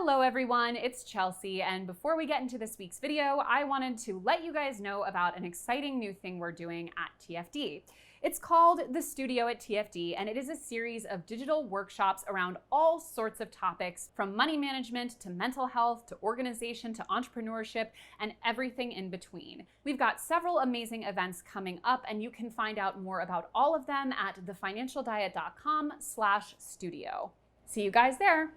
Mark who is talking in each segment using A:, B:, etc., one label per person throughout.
A: Hello everyone, it's Chelsea, and before we get into this week's video, I wanted to let you guys know about an exciting new thing we're doing at TFD. It's called The Studio at TFD, and it is a series of digital workshops around all sorts of topics, from money management to mental health to organization to entrepreneurship and everything in between. We've got several amazing events coming up, and you can find out more about all of them at thefinancialdiet.com/studio. See you guys there.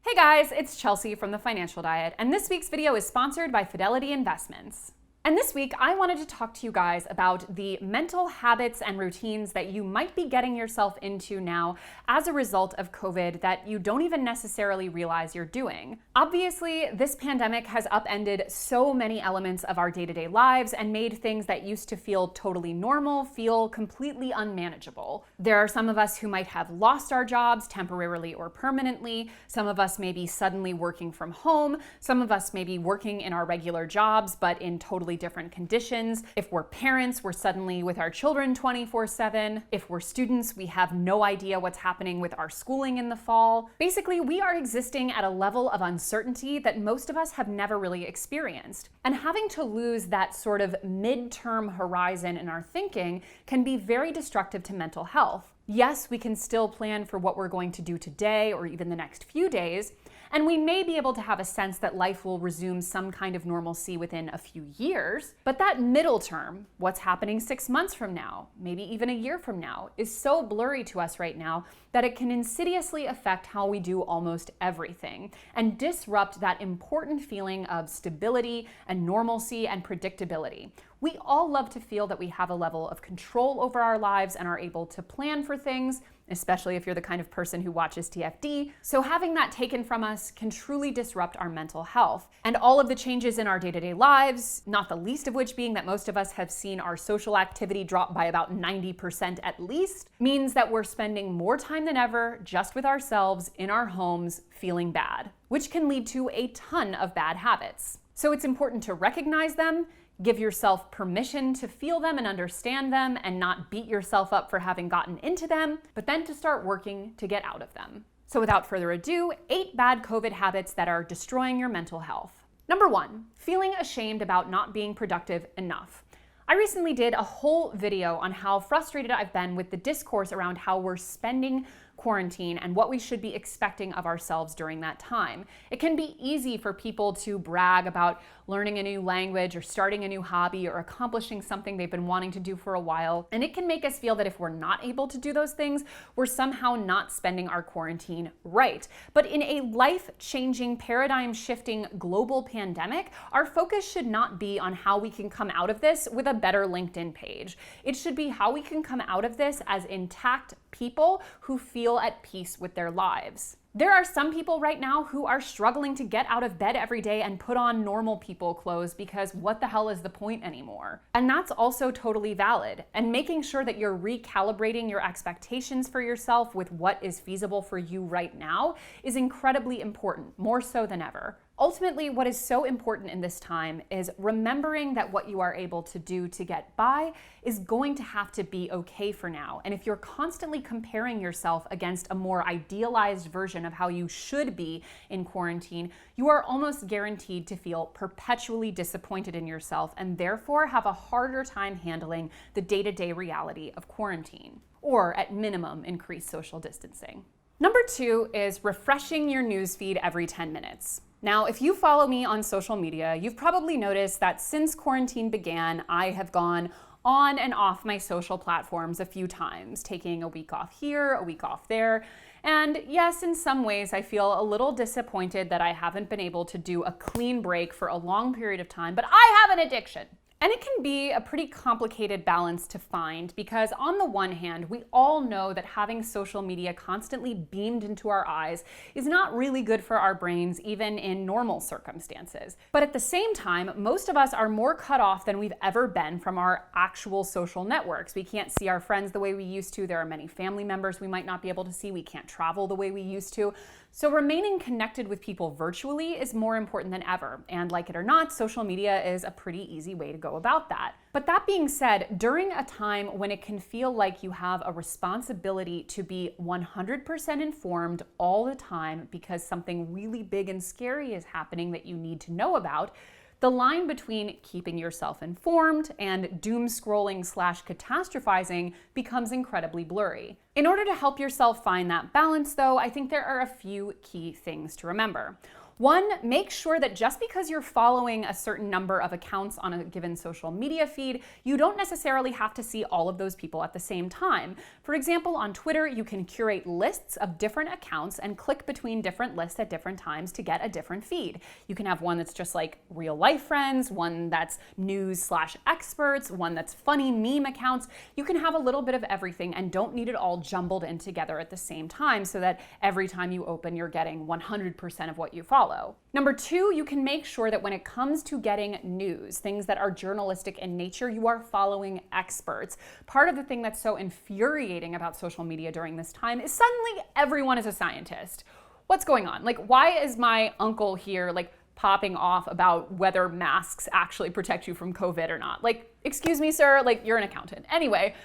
A: Hey guys, it's Chelsea from The Financial Diet, and this week's video is sponsored by Fidelity Investments. And this week, I wanted to talk to you guys about the mental habits and routines that you might be getting yourself into now as a result of COVID that you don't even necessarily realize you're doing. Obviously, this pandemic has upended so many elements of our day-to-day lives and made things that used to feel totally normal feel completely unmanageable. There are some of us who might have lost our jobs temporarily or permanently. Some of us may be suddenly working from home. Some of us may be working in our regular jobs, but in totally different conditions. If we're parents, we're suddenly with our children 24/7. If we're students, we have no idea what's happening with our schooling in the fall. Basically, we are existing at a level of uncertainty that most of us have never really experienced. And having to lose that sort of midterm horizon in our thinking can be very destructive to mental health. Yes, we can still plan for what we're going to do today or even the next few days, and we may be able to have a sense that life will resume some kind of normalcy within a few years. But that middle term, what's happening 6 months from now, maybe even a year from now, is so blurry to us right now that it can insidiously affect how we do almost everything and disrupt that important feeling of stability and normalcy and predictability. We all love to feel that we have a level of control over our lives and are able to plan for things, especially if you're the kind of person who watches TFD. So having that taken from us can truly disrupt our mental health. And all of the changes in our day-to-day lives, not the least of which being that most of us have seen our social activity drop by about 90% at least, means that we're spending more time than ever just with ourselves in our homes feeling bad, which can lead to a ton of bad habits. So it's important to recognize them, give yourself permission to feel them and understand them and not beat yourself up for having gotten into them, but then to start working to get out of them. So without further ado, 8 bad COVID habits that are destroying your mental health. Number 1, feeling ashamed about not being productive enough. I recently did a whole video on how frustrated I've been with the discourse around how we're spending quarantine and what we should be expecting of ourselves during that time. It can be easy for people to brag about learning a new language or starting a new hobby or accomplishing something they've been wanting to do for a while. And it can make us feel that if we're not able to do those things, we're somehow not spending our quarantine right. But in a life-changing, paradigm-shifting global pandemic, our focus should not be on how we can come out of this with a better LinkedIn page. It should be how we can come out of this as intact people who feel at peace with their lives. There are some people right now who are struggling to get out of bed every day and put on normal people clothes because what the hell is the point anymore? And that's also totally valid. And making sure that you're recalibrating your expectations for yourself with what is feasible for you right now is incredibly important, more so than ever. Ultimately, what is so important in this time is remembering that what you are able to do to get by is going to have to be okay for now. And if you're constantly comparing yourself against a more idealized version of how you should be in quarantine, you are almost guaranteed to feel perpetually disappointed in yourself and therefore have a harder time handling the day-to-day reality of quarantine, or at minimum, increase social distancing. Number 2 is refreshing your newsfeed every 10 minutes. Now, if you follow me on social media, you've probably noticed that since quarantine began, I have gone on and off my social platforms a few times, taking a week off here, a week off there. And yes, in some ways, I feel a little disappointed that I haven't been able to do a clean break for a long period of time, but I have an addiction. And it can be a pretty complicated balance to find because on the one hand, we all know that having social media constantly beamed into our eyes is not really good for our brains, even in normal circumstances. But at the same time, most of us are more cut off than we've ever been from our actual social networks. We can't see our friends the way we used to. There are many family members we might not be able to see. We can't travel the way we used to. So remaining connected with people virtually is more important than ever. And like it or not, social media is a pretty easy way to go about that. But that being said, during a time when it can feel like you have a responsibility to be 100% informed all the time because something really big and scary is happening that you need to know about, the line between keeping yourself informed and doom scrolling / catastrophizing becomes incredibly blurry. In order to help yourself find that balance, though, I think there are a few key things to remember. One, make sure that just because you're following a certain number of accounts on a given social media feed, you don't necessarily have to see all of those people at the same time. For example, on Twitter, you can curate lists of different accounts and click between different lists at different times to get a different feed. You can have one that's just like real life friends, one that's news / experts, one that's funny meme accounts. You can have a little bit of everything and don't need it all jumbled in together at the same time so that every time you open, you're getting 100% of what you follow. Number two, you can make sure that when it comes to getting news, things that are journalistic in nature, you are following experts. Part of the thing that's so infuriating about social media during this time is suddenly everyone is a scientist. What's going on? Like, why is my uncle here, like, popping off about whether masks actually protect you from COVID or not? Like, excuse me, sir, like, you're an accountant. Anyway,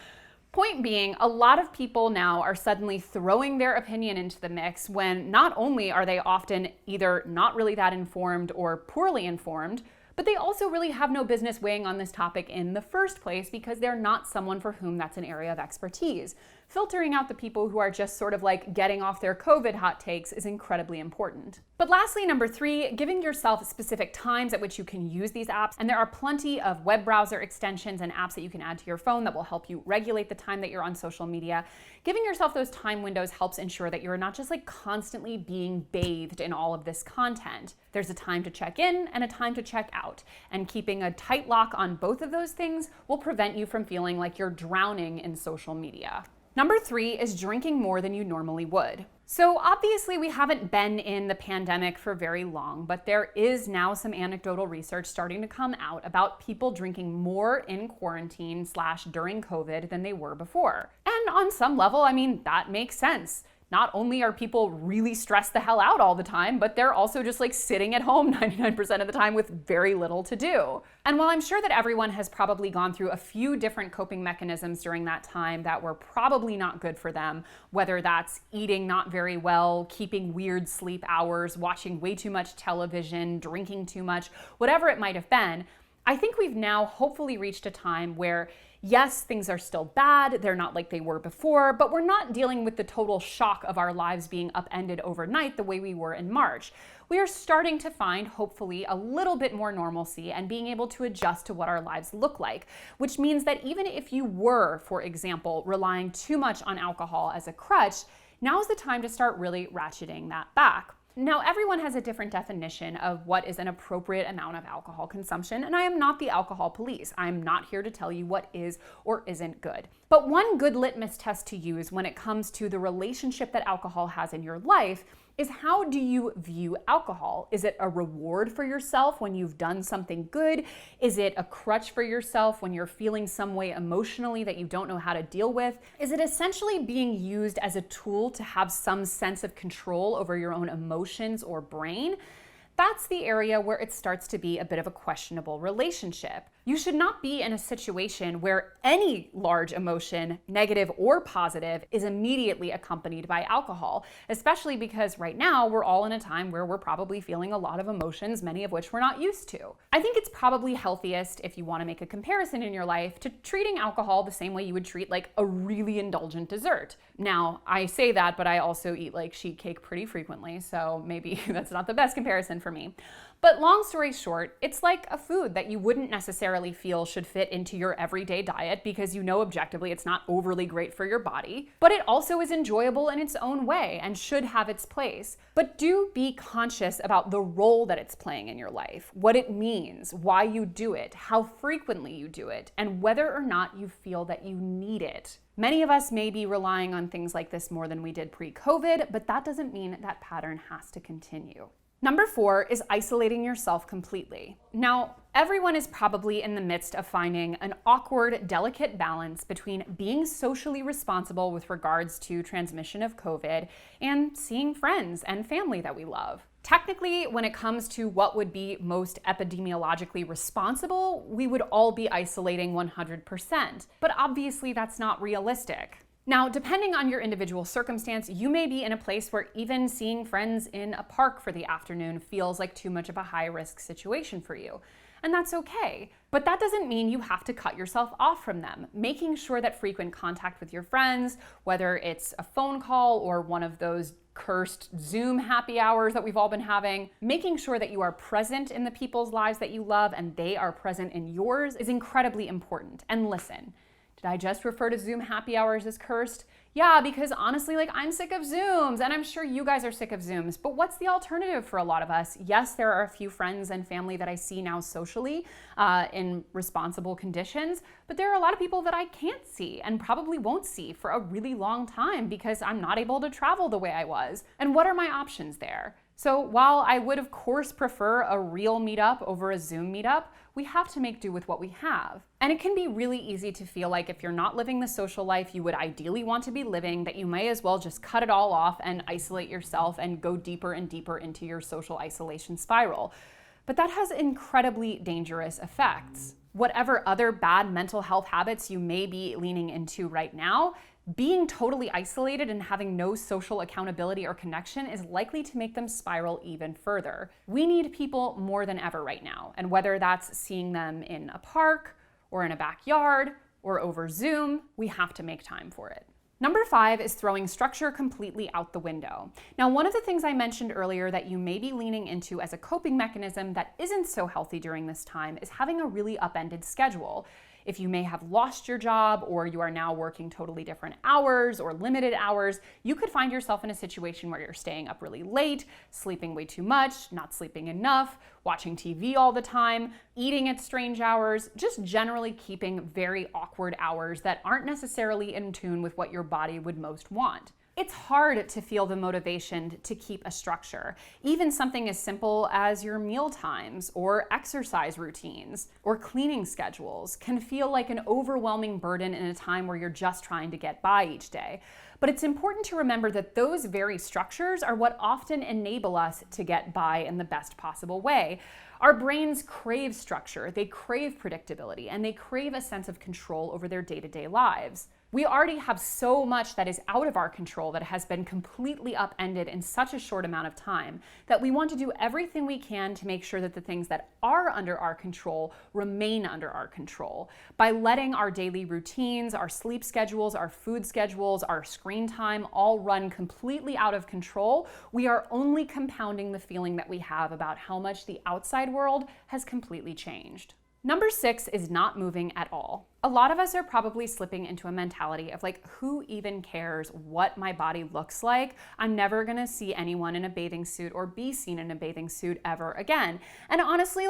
A: point being, a lot of people now are suddenly throwing their opinion into the mix when not only are they often either not really that informed or poorly informed, but they also really have no business weighing on this topic in the first place because they're not someone for whom that's an area of expertise. Filtering out the people who are just sort of like getting off their COVID hot takes is incredibly important. But lastly, number three, giving yourself specific times at which you can use these apps. And there are plenty of web browser extensions and apps that you can add to your phone that will help you regulate the time that you're on social media. Giving yourself those time windows helps ensure that you're not just like constantly being bathed in all of this content. There's a time to check in and a time to check out. And keeping a tight lock on both of those things will prevent you from feeling like you're drowning in social media. Number three is drinking more than you normally would. So obviously we haven't been in the pandemic for very long, but there is now some anecdotal research starting to come out about people drinking more in quarantine / during COVID than they were before. And on some level, I mean, that makes sense. Not only are people really stressed the hell out all the time, but they're also just like sitting at home 99% of the time with very little to do. And while I'm sure that everyone has probably gone through a few different coping mechanisms during that time that were probably not good for them, whether that's eating not very well, keeping weird sleep hours, watching way too much television, drinking too much, whatever it might have been, I think we've now hopefully reached a time where yes, things are still bad, they're not like they were before, but we're not dealing with the total shock of our lives being upended overnight the way we were in March. We are starting to find, hopefully, a little bit more normalcy and being able to adjust to what our lives look like, which means that even if you were, for example, relying too much on alcohol as a crutch, now's the time to start really ratcheting that back. Now, everyone has a different definition of what is an appropriate amount of alcohol consumption, and I am not the alcohol police. I'm not here to tell you what is or isn't good. But one good litmus test to use when it comes to the relationship that alcohol has in your life is how do you view alcohol? Is it a reward for yourself when you've done something good? Is it a crutch for yourself when you're feeling some way emotionally that you don't know how to deal with? Is it essentially being used as a tool to have some sense of control over your own emotions or brain? That's the area where it starts to be a bit of a questionable relationship. You should not be in a situation where any large emotion, negative or positive, is immediately accompanied by alcohol, especially because right now we're all in a time where we're probably feeling a lot of emotions, many of which we're not used to. I think it's probably healthiest, if you want to make a comparison in your life, to treating alcohol the same way you would treat like a really indulgent dessert. Now, I say that, but I also eat like sheet cake pretty frequently, so maybe that's not the best comparison for me. But long story short, it's like a food that you wouldn't necessarily feel should fit into your everyday diet because you know objectively it's not overly great for your body, but it also is enjoyable in its own way and should have its place. But do be conscious about the role that it's playing in your life, what it means, why you do it, how frequently you do it, and whether or not you feel that you need it. Many of us may be relying on things like this more than we did pre-COVID, but that doesn't mean that pattern has to continue. Number 4 is isolating yourself completely. Now, Everyone is probably in the midst of finding an awkward, delicate balance between being socially responsible with regards to transmission of COVID and seeing friends and family that we love. Technically, when it comes to what would be most epidemiologically responsible, we would all be isolating 100%. But obviously, that's not realistic. Now, depending on your individual circumstance, you may be in a place where even seeing friends in a park for the afternoon feels like too much of a high-risk situation for you. And that's okay. But that doesn't mean you have to cut yourself off from them. Making sure that frequent contact with your friends, whether it's a phone call or one of those cursed Zoom happy hours that we've all been having, making sure that you are present in the people's lives that you love and they are present in yours is incredibly important. And listen, did I just refer to Zoom happy hours as cursed? Yeah, because honestly, I'm sick of Zooms, and I'm sure you guys are sick of Zooms, but what's the alternative for a lot of us? Yes, there are a few friends and family that I see now socially in responsible conditions, but there are a lot of people that I can't see and probably won't see for a really long time because I'm not able to travel the way I was. And what are my options there? So while I would of course prefer a real meetup over a Zoom meetup, we have to make do with what we have. And it can be really easy to feel like if you're not living the social life you would ideally want to be living, that you may as well just cut it all off and isolate yourself and go deeper and deeper into your social isolation spiral. But that has incredibly dangerous effects. Whatever other bad mental health habits you may be leaning into right now, being totally isolated and having no social accountability or connection is likely to make them spiral even further. We need people more than ever right now, and whether that's seeing them in a park or in a backyard or over Zoom, we have to make time for it. Number 5 is throwing structure completely out the window. Now, one of the things I mentioned earlier that you may be leaning into as a coping mechanism that isn't so healthy during this time is having a really upended schedule. If you may have lost your job or you are now working totally different hours or limited hours, you could find yourself in a situation where you're staying up really late, sleeping way too much, not sleeping enough, watching TV all the time, eating at strange hours, just generally keeping very awkward hours that aren't necessarily in tune with what your body would most want. It's hard to feel the motivation to keep a structure. Even something as simple as your meal times or exercise routines or cleaning schedules can feel like an overwhelming burden in a time where you're just trying to get by each day. But it's important to remember that those very structures are what often enable us to get by in the best possible way. Our brains crave structure, they crave predictability, and they crave a sense of control over their day-to-day lives. We already have so much that is out of our control that has been completely upended in such a short amount of time that we want to do everything we can to make sure that the things that are under our control remain under our control. By letting our daily routines, our sleep schedules, our food schedules, our screen time all run completely out of control, we are only compounding the feeling that we have about how much the outside world has completely changed. Number 6 is not moving at all. A lot of us are probably slipping into a mentality of who even cares what my body looks like? I'm never gonna see anyone in a bathing suit or be seen in a bathing suit ever again. And honestly,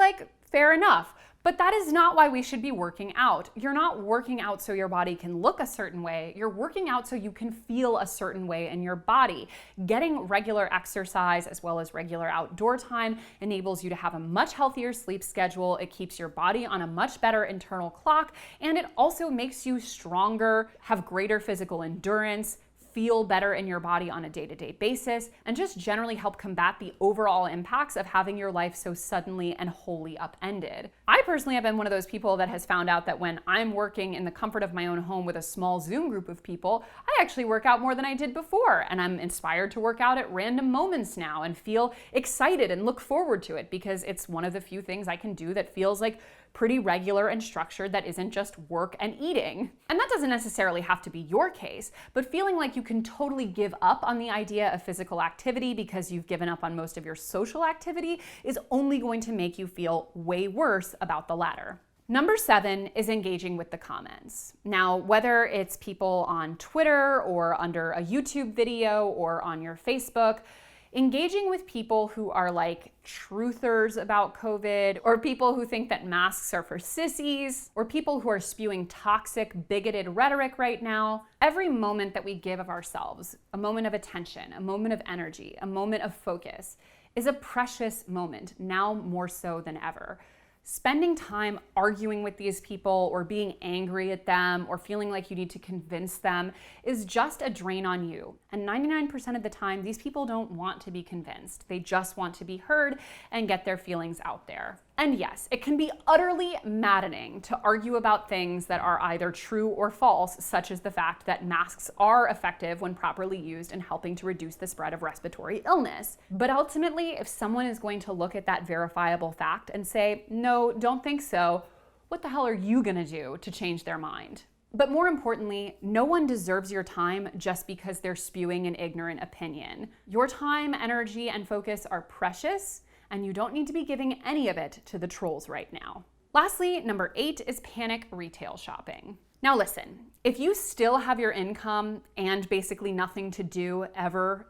A: fair enough. But that is not why we should be working out. You're not working out so your body can look a certain way. You're working out so you can feel a certain way in your body. Getting regular exercise as well as regular outdoor time enables you to have a much healthier sleep schedule. It keeps your body on a much better internal clock, and it also makes you stronger, have greater physical endurance, feel better in your body on a day-to-day basis, and just generally help combat the overall impacts of having your life so suddenly and wholly upended. I personally have been one of those people that has found out that when I'm working in the comfort of my own home with a small Zoom group of people, I actually work out more than I did before, and I'm inspired to work out at random moments now and feel excited and look forward to it because it's one of the few things I can do that feels pretty regular and structured that isn't just work and eating. And that doesn't necessarily have to be your case, but feeling like you can totally give up on the idea of physical activity because you've given up on most of your social activity is only going to make you feel way worse about the latter. Number 7 is engaging with the comments. Now, whether it's people on Twitter or under a YouTube video or on your Facebook, engaging with people who are truthers about COVID, or people who think that masks are for sissies, or people who are spewing toxic, bigoted rhetoric right now. Every moment that we give of ourselves, a moment of attention, a moment of energy, a moment of focus, is a precious moment, now more so than ever. Spending time arguing with these people or being angry at them or feeling like you need to convince them is just a drain on you. And 99% of the time, these people don't want to be convinced. They just want to be heard and get their feelings out there. And yes, it can be utterly maddening to argue about things that are either true or false, such as the fact that masks are effective when properly used in helping to reduce the spread of respiratory illness. But ultimately, if someone is going to look at that verifiable fact and say, no, don't think so, what the hell are you gonna do to change their mind? But more importantly, no one deserves your time just because they're spewing an ignorant opinion. Your time, energy, and focus are precious, and you don't need to be giving any of it to the trolls right now. Lastly, number 8 is panic retail shopping. Now listen, if you still have your income and basically nothing to do ever,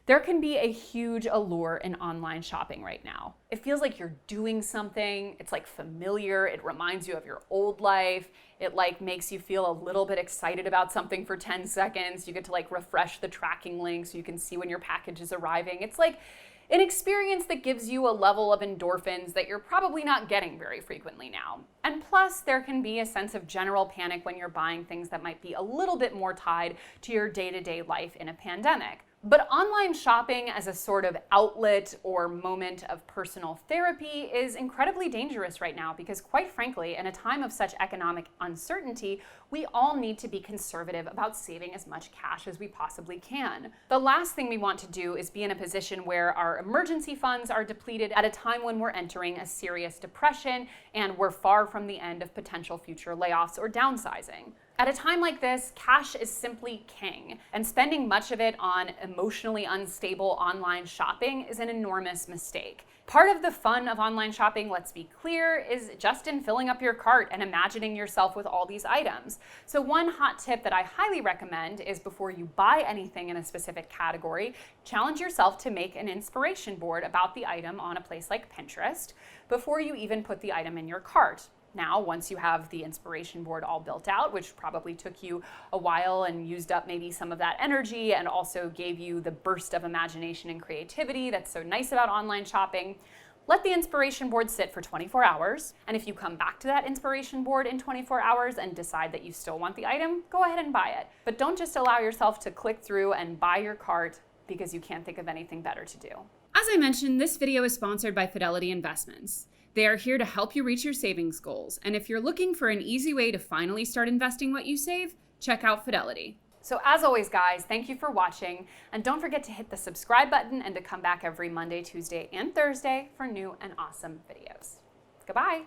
A: there can be a huge allure in online shopping right now. It feels like you're doing something, it's like familiar, it reminds you of your old life, it like makes you feel a little bit excited about something for 10 seconds, you get to like refresh the tracking link so you can see when your package is arriving. It's like an experience that gives you a level of endorphins that you're probably not getting very frequently now. And plus, there can be a sense of general panic when you're buying things that might be a little bit more tied to your day-to-day life in a pandemic. But online shopping as a sort of outlet or moment of personal therapy is incredibly dangerous right now because, quite frankly, in a time of such economic uncertainty, we all need to be conservative about saving as much cash as we possibly can. The last thing we want to do is be in a position where our emergency funds are depleted at a time when we're entering a serious depression and we're far from the end of potential future layoffs or downsizing. At a time like this, cash is simply king, and spending much of it on emotionally unstable online shopping is an enormous mistake. Part of the fun of online shopping, let's be clear, is just in filling up your cart and imagining yourself with all these items. So one hot tip that I highly recommend is before you buy anything in a specific category, challenge yourself to make an inspiration board about the item on a place like Pinterest before you even put the item in your cart. Now, once you have the inspiration board all built out, which probably took you a while and used up maybe some of that energy and also gave you the burst of imagination and creativity that's so nice about online shopping, let the inspiration board sit for 24 hours. And if you come back to that inspiration board in 24 hours and decide that you still want the item, go ahead and buy it. But don't just allow yourself to click through and buy your cart because you can't think of anything better to do. As I mentioned, this video is sponsored by Fidelity Investments. They are here to help you reach your savings goals. And if you're looking for an easy way to finally start investing what you save, check out Fidelity. So as always, guys, thank you for watching. And don't forget to hit the subscribe button and to come back every Monday, Tuesday, and Thursday for new and awesome videos. Goodbye.